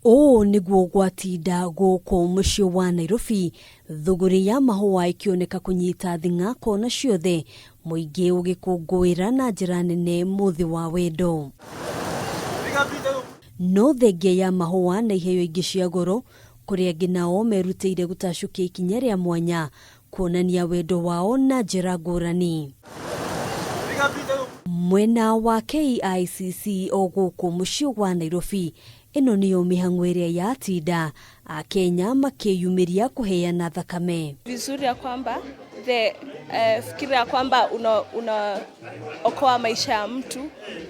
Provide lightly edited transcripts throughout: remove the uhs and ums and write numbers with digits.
O niguo gwatinda guku mucii wa Nairobi, thuguri ya mahua ikioneka kunyita thinga kona ciothe, muingi ugikunguira na njira nene muthi wa Wendo. No thengia ya mahua na iheo ingi cia ngoro, kuria Ngina merutiire gutacukia ikinya ria mwanya kuonania wendo wao na njira ngurani. Mwena wa KICC o guku mucii wa Nairobi, ino niyo mihang'o-ini ya tinda, Akenya makiyumiria kuheana thakame. Vizuri ya kwamba fikira ya kwamba unaokoa maisha ya mtu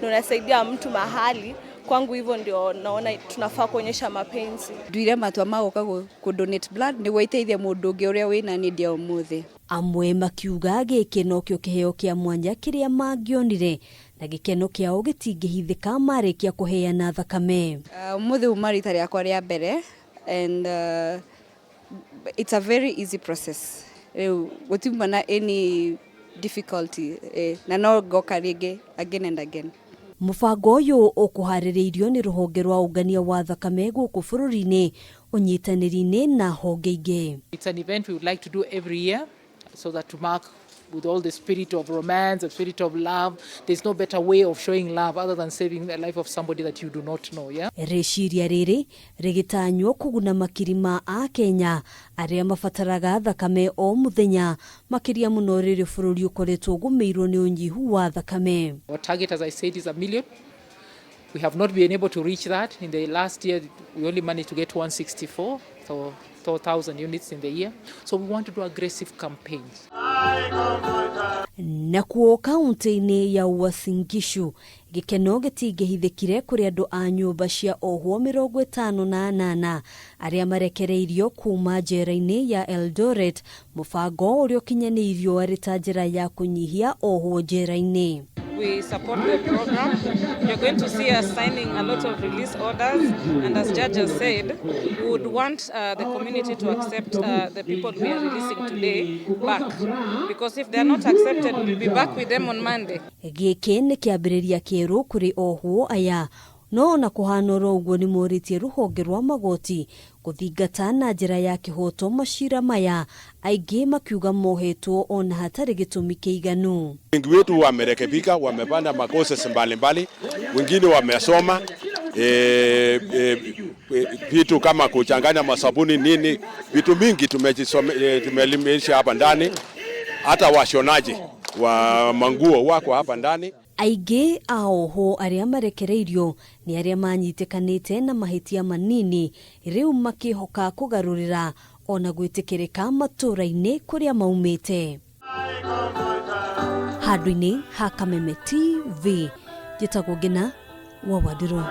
na unasaidia mtu mahali. Kwangu hivyo ndio naona tunafaa kuonyesha mapenzi. Nduire matwa magoka ku donate blood niguo iteithie mundu ungi uria wina need ya umuthi. Amwe makiuga gikeno kio kiheo kia mwanya kiria mangionire na gikeno kiao gitingihithika marikia kuheana thakame. Umuthi umarita riakwa ria mbere and it's a very easy process. Gutimana any difficulty na no goka ringi again and again. Mufango uyu ukuhaririirio ni ruhonge rwa ungania wa thakame guku bururi-ini unyitaniri-ini na honge ingi. It's an event we would like to do every year so that to mark with all the spirit of romance, the spirit of love. There's no better way of showing love other than saving the life of somebody that you do not know, yeah? Reciria riri rigitanywo kuguna makiri ma Akenya aria mabataraga thakame o muthenya makiria muno riri bururi ukoretwo gumeirwo ni unyihu wa thakame. Our target, as I said, is 1 million. We have not been able to reach that. In the last year, we only managed to get 164, so 4,000 units in the year. So we want to do aggressive campaigns. Nakuo kaunti-ini ya Uasin Gishu, gikeno gitingihithikire kuri andu a nyumba cia ohwo 58 aria marekereirio kuma njera-ini ya Eldoret, mufango uria ukinyaniirio arita njira ya kunyihia ohwo njera-ini. We support the program. You're going to see us signing a lot of release orders, and as Judge has said, we would want the community to accept the people we are releasing today back, because if they are not accepted, we'll be back with them on Monday. Giki ni kiambiriria kieru kuri ohwo aya, no na kuhana uguo ni moritie ruhonge rwa magoti kuthingata na njira ya kihoto macira maya, aingi makiuga mohetwo ona hatari gitumi kiiganu. Wengi wetu wamerekebika, wamepanda makosa mbalimbali, wengine wamesoma vitu kama kuchanganya masabuni nini, vitu mingi tumeelimisha hapa ndani. Hata washonaji wa manguo wako hapa ndani. Aingi aoho aria marekereirio ni aria manyitekanite na mahitia manini, riu makihoka kugarurira ona gwitikirika matura-ini kuria maumite. Handu-ini ha Kameme TV, njitagwo Ngina wa Wandurwa.